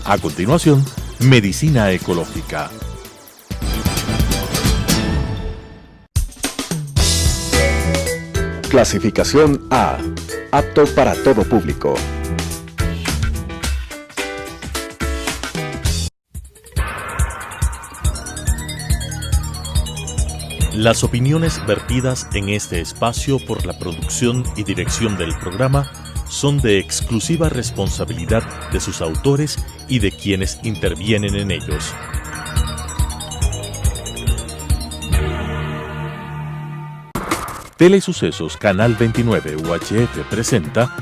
A continuación, Medicina Ecológica. Clasificación A. Apto para todo público. Las opiniones vertidas en este espacio por la producción y dirección del programa son de exclusiva responsabilidad de sus autores y de quienes intervienen en ellos. Telesucesos Canal 29 UHF presenta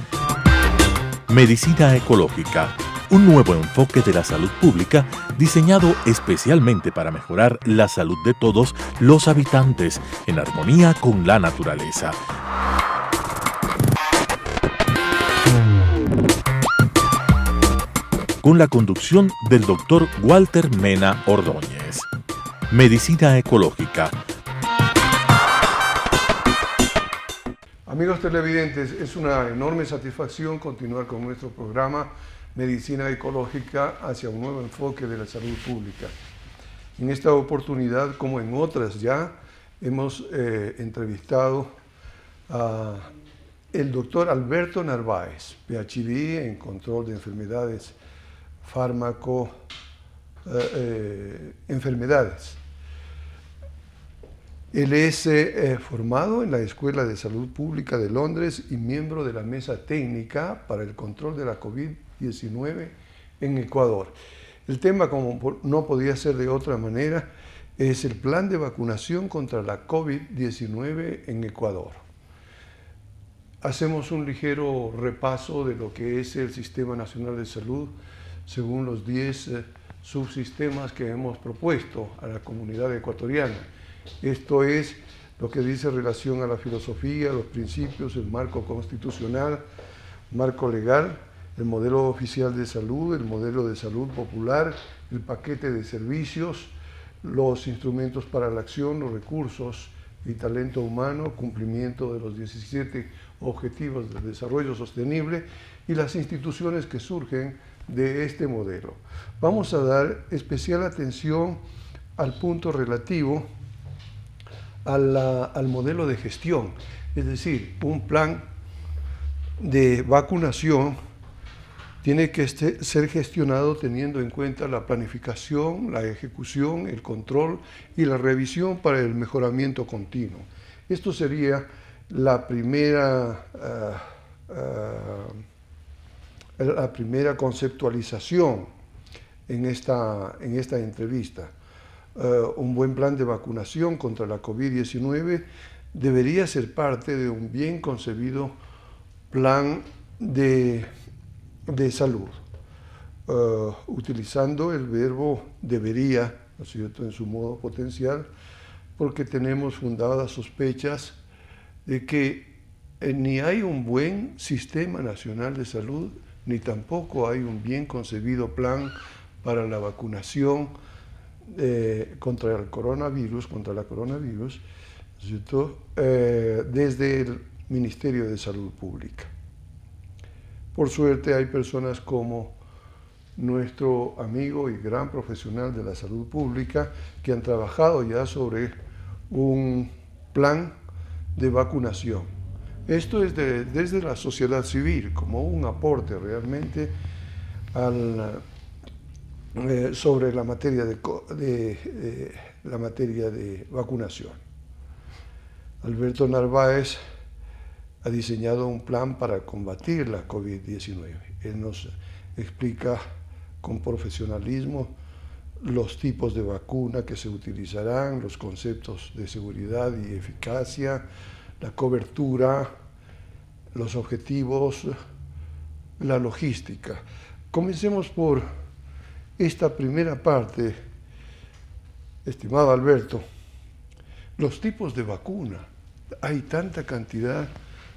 Medicina Ecológica, un nuevo enfoque de la salud pública diseñado especialmente para mejorar la salud de todos los habitantes en armonía con la naturaleza. Con la conducción del Dr. Walter Mena Ordóñez. Medicina Ecológica. Amigos televidentes, es una enorme satisfacción continuar con nuestro programa Medicina Ecológica hacia un nuevo enfoque de la salud pública. En esta oportunidad, como en otras ya, hemos entrevistado a el doctor Alberto Narváez, PhD en control de enfermedades, enfermedades. Él es formado en la Escuela de Salud Pública de Londres y miembro de la Mesa Técnica para el Control de la COVID-19 en Ecuador. El tema, como no podía ser de otra manera, es el plan de vacunación contra la COVID-19 en Ecuador. Hacemos un ligero repaso de lo que es el Sistema Nacional de Salud según los 10 subsistemas que hemos propuesto a la comunidad ecuatoriana. Esto es lo que dice relación a la filosofía, los principios, el marco constitucional, marco legal, el modelo oficial de salud, el modelo de salud popular, el paquete de servicios, los instrumentos para la acción, los recursos y talento humano, cumplimiento de los 17 Objetivos del Desarrollo Sostenible y las instituciones que surgen de este modelo. Vamos a dar especial atención al punto relativo al modelo de gestión, es decir, un plan de vacunación tiene que ser gestionado teniendo en cuenta la planificación, la ejecución, el control y la revisión para el mejoramiento continuo. Esto sería la primera conceptualización en esta entrevista. Un buen plan de vacunación contra la COVID-19 debería ser parte de un bien concebido plan de salud, utilizando el verbo debería, ¿no es cierto?, en su modo potencial, porque tenemos fundadas sospechas de que ni hay un buen sistema nacional de salud, ni tampoco hay un bien concebido plan para la vacunación contra la coronavirus, ¿cierto?, desde el Ministerio de Salud Pública. Por suerte hay personas como nuestro amigo y gran profesional de la salud pública que han trabajado ya sobre un plan de vacunación. Esto es desde la sociedad civil como un aporte realmente sobre la materia de vacunación. Alberto Narváez ha diseñado un plan para combatir la COVID-19. Él nos explica con profesionalismo los tipos de vacuna que se utilizarán, los conceptos de seguridad y eficacia, la cobertura, los objetivos, la logística. Comencemos por esta primera parte, estimado Alberto. Los tipos de vacuna. Hay tanta cantidad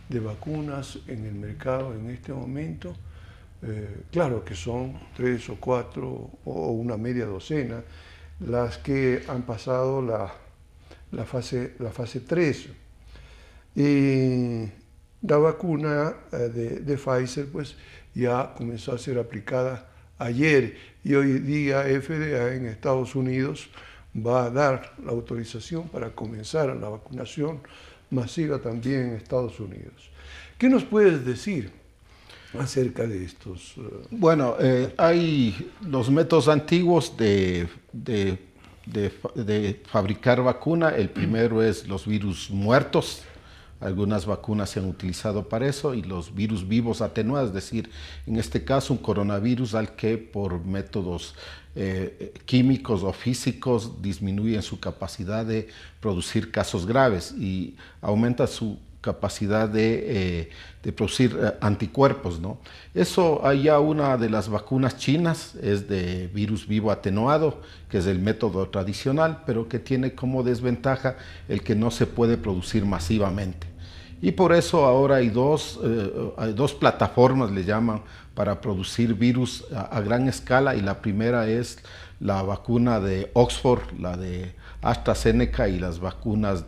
de vacunas en el mercado en este momento. Claro que son 3 o 4 o una media docena las que han pasado la fase 3. Y la vacuna de Pfizer pues ya comenzó a ser aplicada ayer, y hoy día FDA en Estados Unidos va a dar la autorización para comenzar la vacunación masiva también en Estados Unidos. ¿Qué nos puedes decir acerca de estos? Bueno, hay los métodos antiguos de fabricar vacuna. El primero es los virus muertos. Algunas vacunas se han utilizado para eso, y los virus vivos atenuados, es decir, en este caso un coronavirus al que por métodos químicos o físicos disminuyen su capacidad de producir casos graves y aumenta su capacidad de producir anticuerpos, ¿no? Eso, hay ya una de las vacunas chinas, es de virus vivo atenuado, que es el método tradicional, pero que tiene como desventaja el que no se puede producir masivamente. Y por eso ahora hay dos plataformas, le llaman, para producir virus a gran escala, y la primera es la vacuna de Oxford, la de AstraZeneca, y las vacunas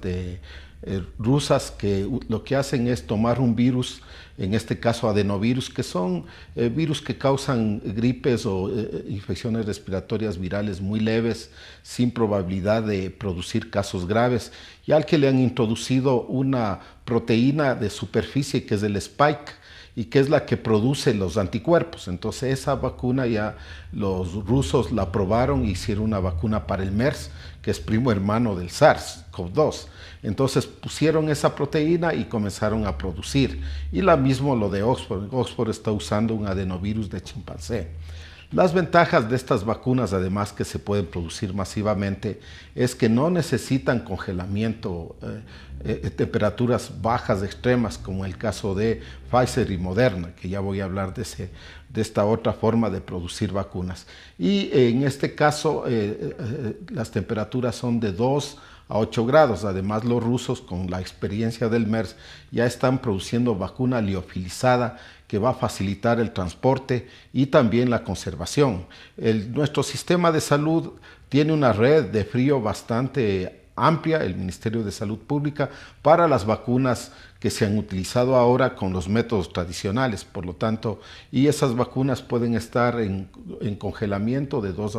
rusas, que lo que hacen es tomar un virus, en este caso adenovirus, que son virus que causan gripes o infecciones respiratorias virales muy leves, sin probabilidad de producir casos graves, y al que le han introducido una proteína de superficie que es el spike, y que es la que produce los anticuerpos. Entonces esa vacuna ya los rusos la probaron e hicieron una vacuna para el MERS, que es primo hermano del SARS-CoV-2. Entonces pusieron esa proteína y comenzaron a producir. Y lo mismo lo de Oxford. Oxford está usando un adenovirus de chimpancé. Las ventajas de estas vacunas, además que se pueden producir masivamente, es que no necesitan congelamiento, temperaturas bajas extremas, como el caso de Pfizer y Moderna, que ya voy a hablar de esta otra forma de producir vacunas. Y en este caso las temperaturas son de 2 a 8 grados. Además, los rusos, con la experiencia del MERS, ya están produciendo vacuna liofilizada, que va a facilitar el transporte y también la conservación. Nuestro sistema de salud tiene una red de frío bastante amplia, el Ministerio de Salud Pública, para las vacunas que se han utilizado ahora con los métodos tradicionales. Por lo tanto, y esas vacunas pueden estar en congelamiento de -2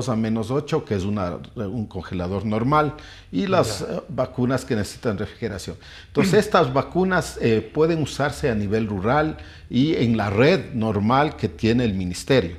a -8, que es un congelador normal, y las vacunas que necesitan refrigeración. Entonces, estas vacunas pueden usarse a nivel rural y en la red normal que tiene el ministerio.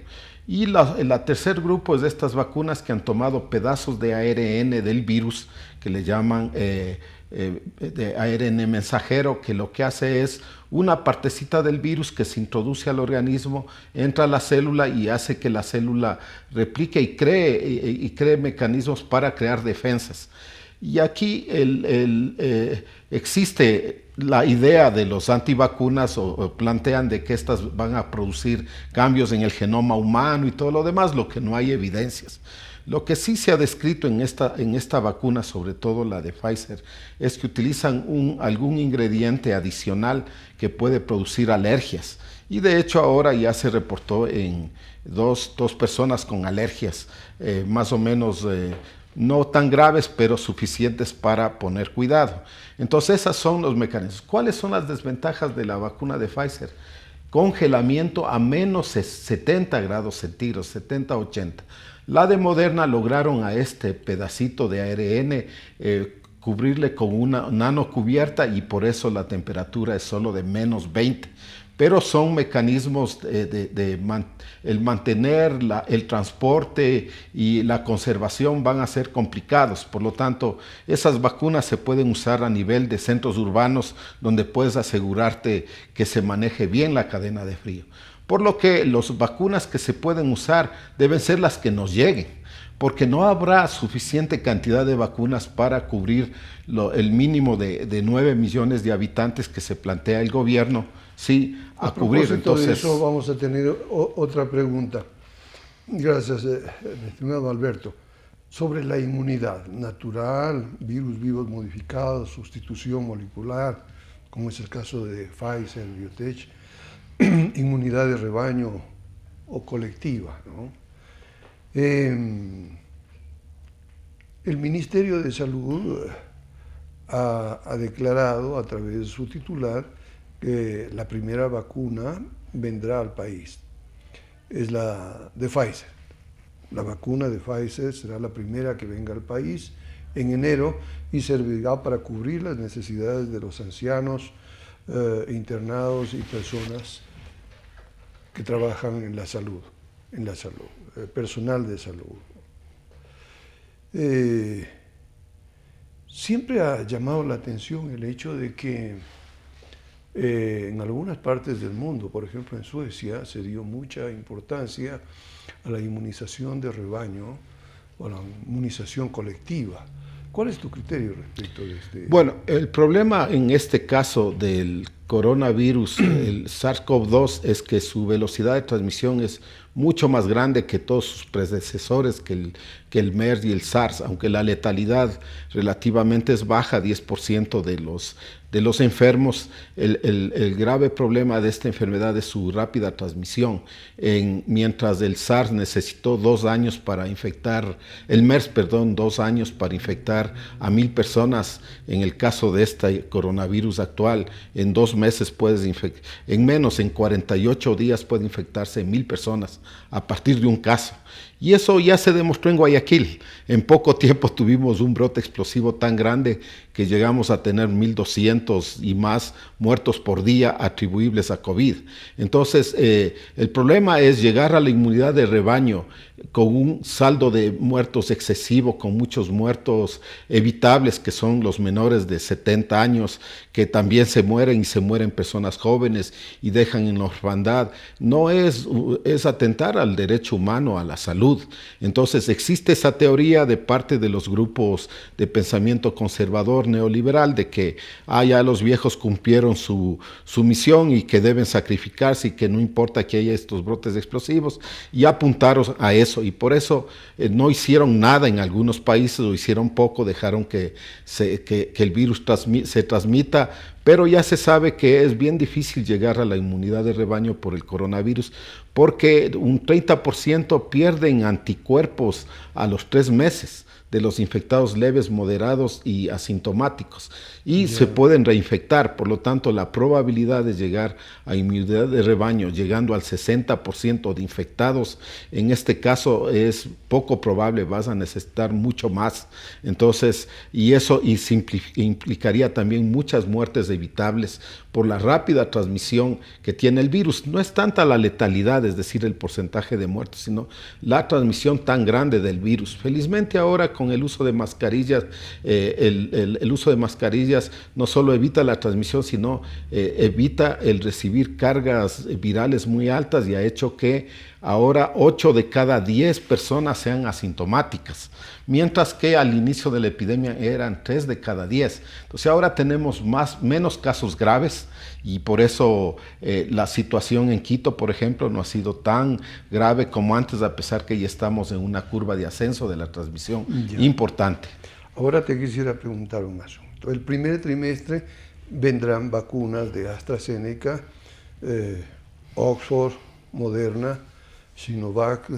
Y el tercer grupo es de estas vacunas que han tomado pedazos de ARN del virus, que le llaman de ARN mensajero, que lo que hace es una partecita del virus que se introduce al organismo, entra a la célula y hace que la célula replique y cree mecanismos para crear defensas. Y aquí existe la idea de los antivacunas, o plantean de que estas van a producir cambios en el genoma humano y todo lo demás, lo que no hay evidencias. Lo que sí se ha descrito en esta vacuna, sobre todo la de Pfizer, es que utilizan algún ingrediente adicional que puede producir alergias. Y de hecho ahora ya se reportó en dos personas con alergias, más o menos no tan graves, pero suficientes para poner cuidado. Entonces esos son los mecanismos. ¿Cuáles son las desventajas de la vacuna de Pfizer? Congelamiento a menos 70 grados centígrados, 70, 80. La de Moderna lograron a este pedacito de ARN cubrirle con una nanocubierta, y por eso la temperatura es solo de -20. Pero son mecanismos el mantener el transporte y la conservación van a ser complicados. Por lo tanto, esas vacunas se pueden usar a nivel de centros urbanos, donde puedes asegurarte que se maneje bien la cadena de frío. Por lo que las vacunas que se pueden usar deben ser las que nos lleguen, porque no habrá suficiente cantidad de vacunas para cubrir el mínimo de 9 millones de habitantes que se plantea el gobierno, sí, a cubrir. Entonces, de eso vamos a tener otra pregunta. Gracias, estimado Alberto. Sobre la inmunidad natural, virus vivos modificados, sustitución molecular, como es el caso de Pfizer, Biotech, inmunidad de rebaño o colectiva, ¿no? El Ministerio de Salud ha declarado a través de su titular que la primera vacuna vendrá al país. es la de Pfizer. La vacuna de Pfizer será la primera que venga al país en enero y servirá para cubrir las necesidades de los ancianos, internados y personas que trabajan en la salud, personal de salud. Siempre ha llamado la atención el hecho de que en algunas partes del mundo, por ejemplo en Suecia, se dio mucha importancia a la inmunización de rebaño o a la inmunización colectiva. ¿Cuál es tu criterio respecto de este? Bueno, el problema en este caso del coronavirus, el SARS-CoV-2, es que su velocidad de transmisión es mucho más grande que todos sus predecesores, que el MERS y el SARS, aunque la letalidad relativamente es baja, 10% de los enfermos. El grave problema de esta enfermedad es su rápida transmisión. Mientras el SARS necesitó 2 años para infectar, el MERS, perdón, 2 años para infectar a 1,000 personas, en el caso de este coronavirus actual, en 2 meses puedes infectar, en 48 días puede infectarse 1,000 personas a partir de un caso. Y eso ya se demostró en Guayaquil. En poco tiempo tuvimos un brote explosivo tan grande que llegamos a tener 1,200 y más muertos por día atribuibles a COVID. Entonces, el problema es llegar a la inmunidad de rebaño con un saldo de muertos excesivo, con muchos muertos evitables, que son los menores de 70 años, que también se mueren, y se mueren personas jóvenes y dejan en la orfandad. No es atentar al derecho humano a la salud. Entonces existe esa teoría de parte de los grupos de pensamiento conservador neoliberal de que ya los viejos cumplieron su misión y que deben sacrificarse y que no importa que haya estos brotes explosivos, y apuntaron a eso, y por eso no hicieron nada en algunos países, o hicieron poco, dejaron que el virus se transmita. Pero ya se sabe que es bien difícil llegar a la inmunidad de rebaño por el coronavirus, porque un 30% pierden anticuerpos a los 3 meses de los infectados leves, moderados y asintomáticos, y se pueden reinfectar. Por lo tanto, la probabilidad de llegar a inmunidad de rebaño, llegando al 60% de infectados, en este caso es poco probable, vas a necesitar mucho más. Entonces, y eso implicaría también muchas muertes evitables por la rápida transmisión que tiene el virus. No es tanta la letalidad, es decir, el porcentaje de muertes, sino la transmisión tan grande del virus. Felizmente ahora, con el uso de mascarillas, el uso de mascarillas no solo evita la transmisión, sino evita el recibir cargas virales muy altas, y ha hecho que ahora 8 de cada 10 personas sean asintomáticas, mientras que al inicio de la epidemia eran 3 de cada 10. Entonces ahora tenemos menos casos graves, y por eso la situación en Quito, por ejemplo, no ha sido tan grave como antes, a pesar que ya estamos en una curva de ascenso de la transmisión importante. Ahora te quisiera preguntar un asunto. El primer trimestre vendrán vacunas de AstraZeneca, Oxford, Moderna, Sinovac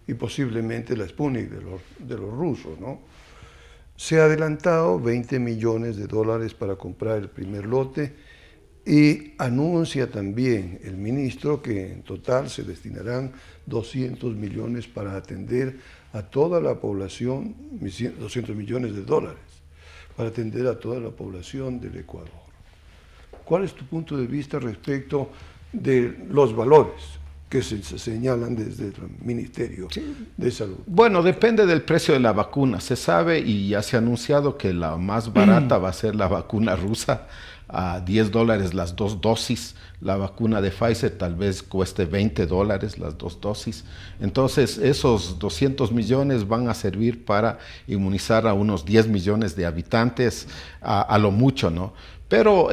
y posiblemente la Sputnik de los rusos, ¿no? Se ha adelantado $20 millones para comprar el primer lote, y anuncia también el ministro que en total se destinarán 200 millones para atender a toda la población, 200 millones de dólares para atender a toda la población del Ecuador. ¿Cuál es tu punto de vista respecto de los valores que se señalan desde el Ministerio de Salud? Bueno, depende del precio de la vacuna. Se sabe y ya se ha anunciado que la más barata va a ser la vacuna rusa, a $10 las 2 dosis. La vacuna de Pfizer tal vez cueste $20 las 2 dosis. Entonces esos 200 millones van a servir para inmunizar a unos 10 millones de habitantes a lo mucho, ¿no? Pero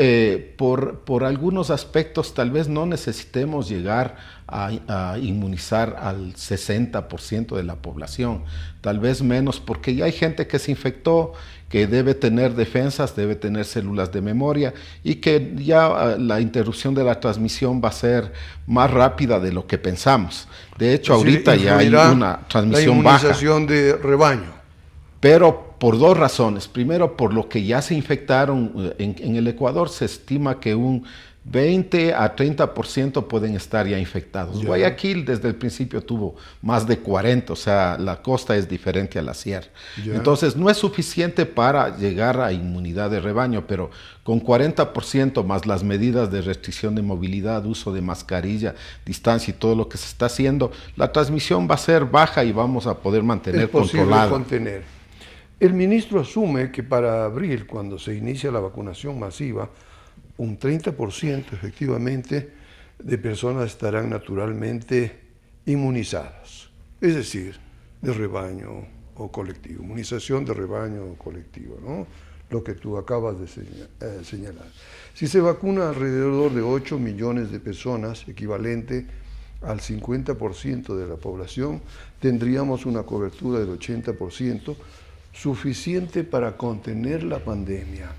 por algunos aspectos tal vez no necesitemos llegar a inmunizar al 60% de la población, tal vez menos, porque ya hay gente que se infectó, que debe tener defensas, debe tener células de memoria, y que ya la interrupción de la transmisión va a ser más rápida de lo que pensamos. De hecho, ahorita ya hay una transmisión baja. La inmunización de rebaño. Pero por 2 razones. Primero, por lo que ya se infectaron en el Ecuador, se estima que un 20 a 30% pueden estar ya infectados. Guayaquil desde el principio tuvo más de 40, o sea, la costa es diferente a la sierra. Entonces no es suficiente para llegar a inmunidad de rebaño, pero con 40% más las medidas de restricción de movilidad, uso de mascarilla, distancia y todo lo que se está haciendo, la transmisión va a ser baja y vamos a poder mantener controlada. Contener. El ministro asume que para abril, cuando se inicia la vacunación masiva, un 30% efectivamente de personas estarán naturalmente inmunizadas, es decir, de rebaño o colectivo, inmunización de rebaño o colectivo, ¿no? Lo que tú acabas de señalar. Si se vacuna alrededor de 8 millones de personas, equivalente al 50% de la población, tendríamos una cobertura del 80%, suficiente para contener la pandemia.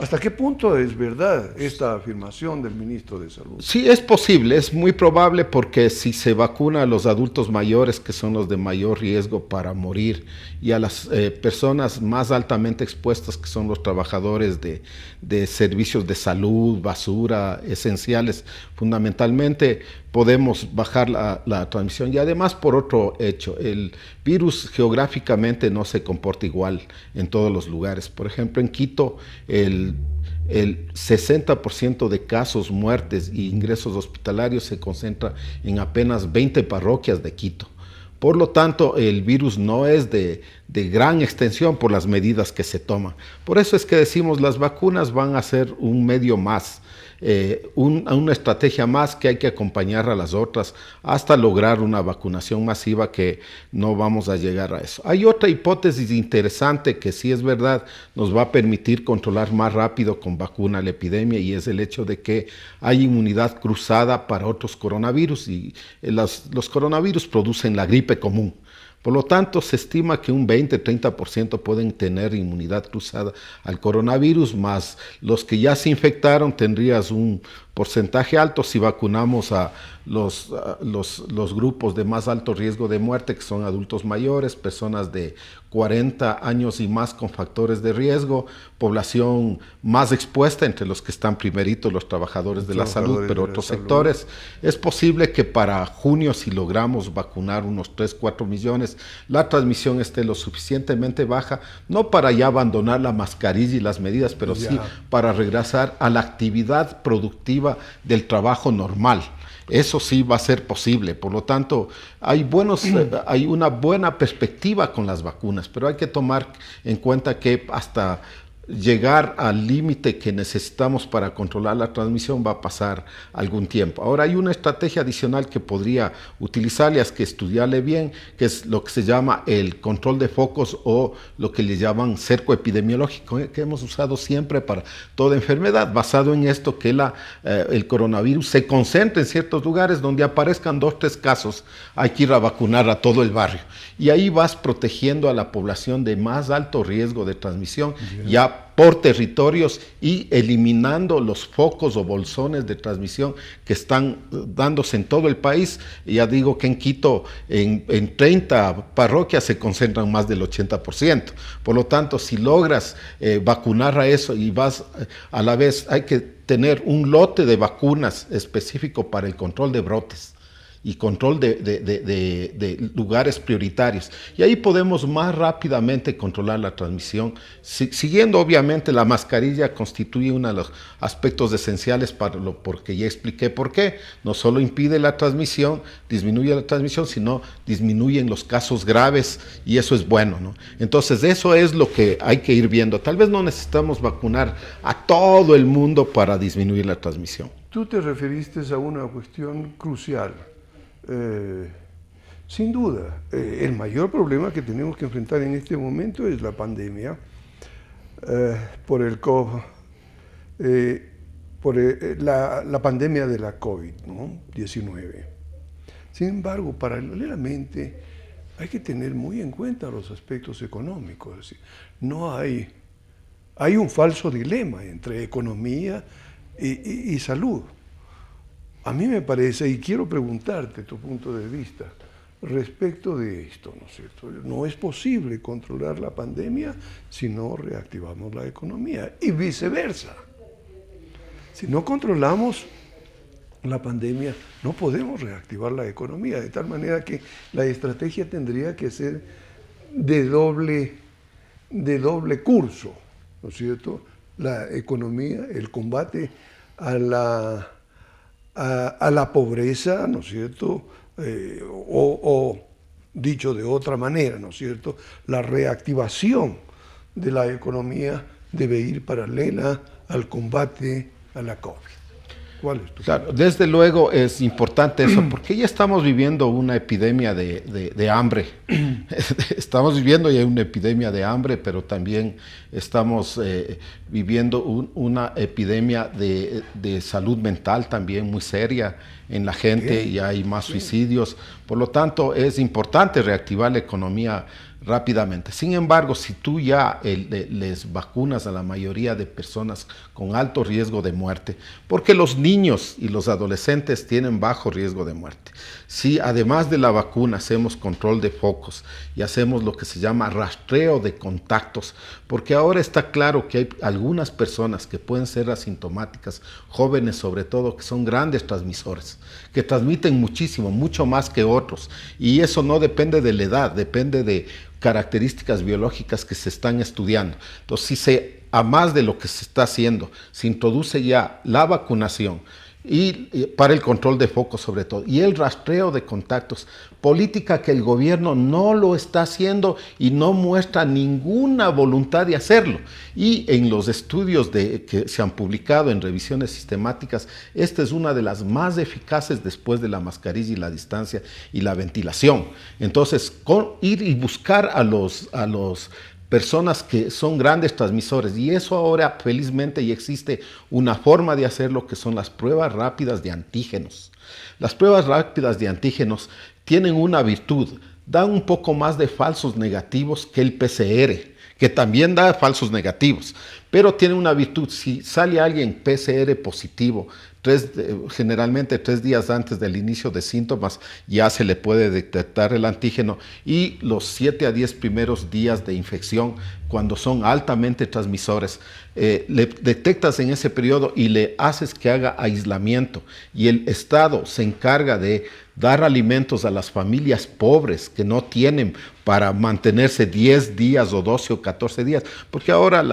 ¿Hasta qué punto es verdad esta afirmación del ministro de Salud? Sí, es posible, es muy probable, porque si se vacuna a los adultos mayores, que son los de mayor riesgo para morir, y a las personas más altamente expuestas, que son los trabajadores de servicios de salud, basura, esenciales, fundamentalmente, podemos bajar la transmisión. Y además, por otro hecho, el virus geográficamente no se comporta igual en todos los lugares. Por ejemplo, en Quito, el 60% de casos, muertes e ingresos hospitalarios se concentra en apenas 20 parroquias de Quito. Por lo tanto, el virus no es de gran extensión por las medidas que se toman. Por eso es que decimos, las vacunas van a ser un medio más, una estrategia más que hay que acompañar a las otras hasta lograr una vacunación masiva, que no vamos a llegar a eso. Hay otra hipótesis interesante que sí es verdad, nos va a permitir controlar más rápido con vacuna la epidemia, y es el hecho de que hay inmunidad cruzada para otros coronavirus, y los coronavirus producen la gripe común. Por lo tanto, se estima que un 20-30% pueden tener inmunidad cruzada al coronavirus, más los que ya se infectaron tendrías un porcentaje alto si vacunamos a los grupos de más alto riesgo de muerte, que son adultos mayores, personas de 40 años y más con factores de riesgo, población más expuesta, entre los que están primeritos los trabajadores de la salud, pero otros sectores. Es posible que para junio, si logramos vacunar unos 3-4 millones, la transmisión esté lo suficientemente baja, no para ya abandonar la mascarilla y las medidas, pero sí para regresar a la actividad productiva del trabajo normal. Eso sí va a ser posible. Por lo tanto, hay una buena perspectiva con las vacunas, pero hay que tomar en cuenta que hasta llegar al límite que necesitamos para controlar la transmisión va a pasar algún tiempo. Ahora, hay una estrategia adicional que podría utilizar, y hay que estudiarle bien, que es lo que se llama el control de focos, o lo que le llaman cerco epidemiológico, que hemos usado siempre para toda enfermedad, basado en esto, que el coronavirus se concentra en ciertos lugares donde aparezcan 2-3 casos, hay que ir a vacunar a todo el barrio. Y ahí vas protegiendo a la población de más alto riesgo de transmisión, ya por territorios, y eliminando los focos o bolsones de transmisión que están dándose en todo el país. Ya digo que en Quito, en 30 parroquias se concentran más del 80%. Por lo tanto, si logras vacunar a eso, y vas a la vez, hay que tener un lote de vacunas específico para el control de brotes y control de lugares prioritarios. Y ahí podemos más rápidamente controlar la transmisión, siguiendo obviamente la mascarilla constituye uno de los aspectos esenciales porque ya expliqué por qué. No solo impide la transmisión, disminuye la transmisión, sino disminuyen los casos graves, y eso es bueno, ¿no? Entonces, eso es lo que hay que ir viendo. Tal vez no necesitamos vacunar a todo el mundo para disminuir la transmisión. Tú te referiste a una cuestión crucial. Sin duda, el mayor problema que tenemos que enfrentar en este momento es la pandemia por la pandemia de la COVID-19. Sin embargo, paralelamente, hay que tener muy en cuenta los aspectos económicos. Es decir, no hay un falso dilema entre economía y salud. A mí me parece, y quiero preguntarte tu punto de vista, respecto de esto, ¿no es cierto? No es posible controlar la pandemia si no reactivamos la economía y viceversa. Si no controlamos la pandemia, no podemos reactivar la economía, de tal manera que la estrategia tendría que ser de doble curso, ¿no es cierto? La economía, el combate a la pobreza, ¿no es cierto? O dicho de otra manera, ¿no es cierto? La reactivación de la economía debe ir paralela al combate a la COVID. ¿Cuál es tu Claro, desde luego es importante eso, porque ya estamos viviendo una epidemia de hambre. Estamos viviendo ya una epidemia de hambre, pero también estamos viviendo una epidemia de salud mental también muy seria en la gente, y hay más suicidios. Por lo tanto, es importante reactivar la economía rápidamente. Sin embargo, si tú ya les vacunas a la mayoría de personas con alto riesgo de muerte, porque los niños y los adolescentes tienen bajo riesgo de muerte, si además de la vacuna hacemos control de focos y hacemos lo que se llama rastreo de contactos, porque ahora está claro que hay algunas personas que pueden ser asintomáticas, jóvenes sobre todo, que son grandes transmisores, que transmiten muchísimo, mucho más que otros, y eso no depende de la edad, depende de características biológicas que se están estudiando. Entonces, si a más de lo que se está haciendo, se introduce ya la vacunación y para el control de focos sobre todo, y el rastreo de contactos, política que el gobierno no lo está haciendo y no muestra ninguna voluntad de hacerlo. Y en los estudios que se han publicado en revisiones sistemáticas, esta es una de las más eficaces después de la mascarilla y la distancia y la ventilación. Entonces, ir y buscar a los personas que son grandes transmisores, y eso ahora felizmente ya existe una forma de hacerlo, que son las pruebas rápidas de antígenos. Las pruebas rápidas de antígenos tienen una virtud, dan un poco más de falsos negativos que el PCR, que también da falsos negativos, pero tiene una virtud: si sale alguien PCR positivo, generalmente 3 días antes del inicio de síntomas, ya se le puede detectar el antígeno, y los 7 a 10 primeros días de infección, cuando son altamente transmisores, le detectas en ese periodo y le haces que haga aislamiento, y el Estado se encarga de dar alimentos a las familias pobres que no tienen para mantenerse 10 días o 12 o 14 días, porque ahora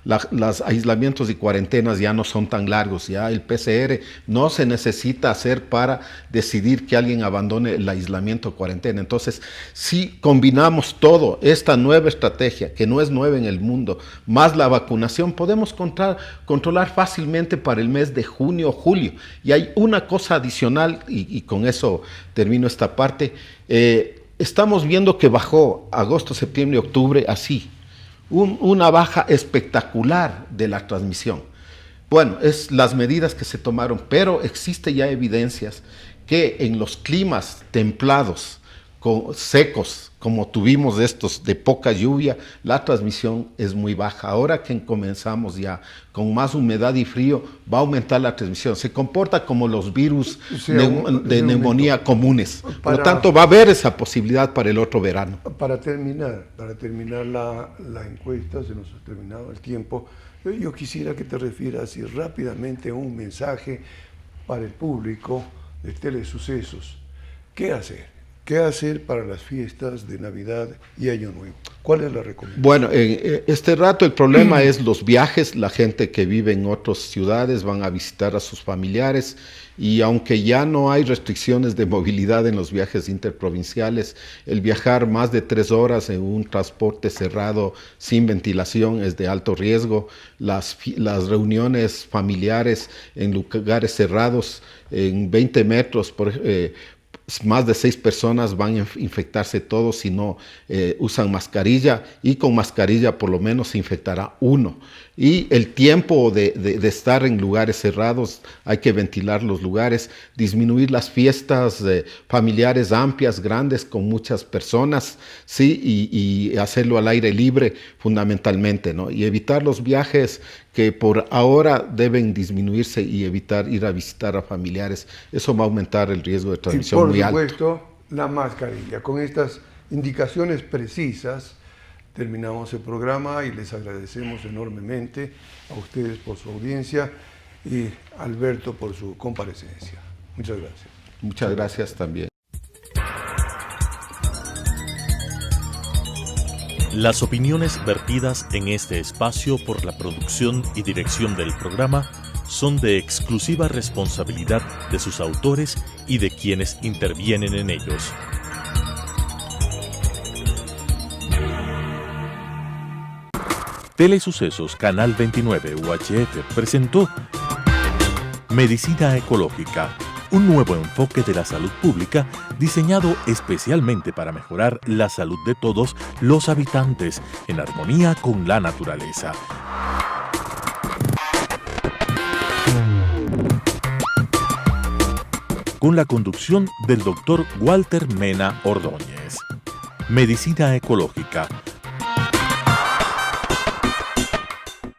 los aislamientos y cuarentenas ya no son tan largos, ya el PCR no se necesita hacer para decidir que alguien abandone el aislamiento o cuarentena. Entonces, si combinamos todo, esta nueva estrategia, que no es nueva en el mundo, más la vacunación, podemos controlar fácilmente para el mes de junio o julio. Y hay una cosa adicional, y con eso termino esta parte. Estamos viendo que bajó agosto, septiembre y octubre así, una baja espectacular de la transmisión. Bueno, es las medidas que se tomaron, pero existe ya evidencias que en los climas templados, secos, como tuvimos estos de poca lluvia, la transmisión es muy baja. Ahora que comenzamos ya con más humedad y frío, va a aumentar la transmisión. Se comporta como los virus de neumonía comunes. Por lo tanto, va a haber esa posibilidad para el otro verano. Para terminar la encuesta, se nos ha terminado el tiempo. Yo quisiera que te refieras así rápidamente a un mensaje para el público de Telesucesos. ¿Qué hacer? ¿Qué hacer para las fiestas de Navidad y Año Nuevo? ¿Cuál es la recomendación? Bueno, este rato el problema es los viajes. La gente que vive en otras ciudades van a visitar a sus familiares, y aunque ya no hay restricciones de movilidad en los viajes interprovinciales, el viajar más de 3 horas en un transporte cerrado sin ventilación es de alto riesgo. Las reuniones familiares en lugares cerrados en 20 metros, más de 6 personas van a infectarse todos si no usan mascarilla, y con mascarilla por lo menos se infectará uno. Y el tiempo de estar en lugares cerrados, hay que ventilar los lugares, disminuir las fiestas familiares amplias, grandes, con muchas personas, ¿sí? Y hacerlo al aire libre fundamentalmente, ¿no? Y evitar los viajes que por ahora deben disminuirse, y evitar ir a visitar a familiares. Eso va a aumentar el riesgo de transmisión muy alto. Y por supuesto, la mascarilla. Con estas indicaciones precisas terminamos el programa y les agradecemos enormemente a ustedes por su audiencia y a Alberto por su comparecencia. Muchas gracias. Muchas gracias también. Las opiniones vertidas en este espacio por la producción y dirección del programa son de exclusiva responsabilidad de sus autores y de quienes intervienen en ellos. Telesucesos Canal 29 UHF presentó Medicina Ecológica, un nuevo enfoque de la salud pública diseñado especialmente para mejorar la salud de todos los habitantes en armonía con la naturaleza. Con la conducción del Dr. Walter Mena Ordóñez. Medicina Ecológica,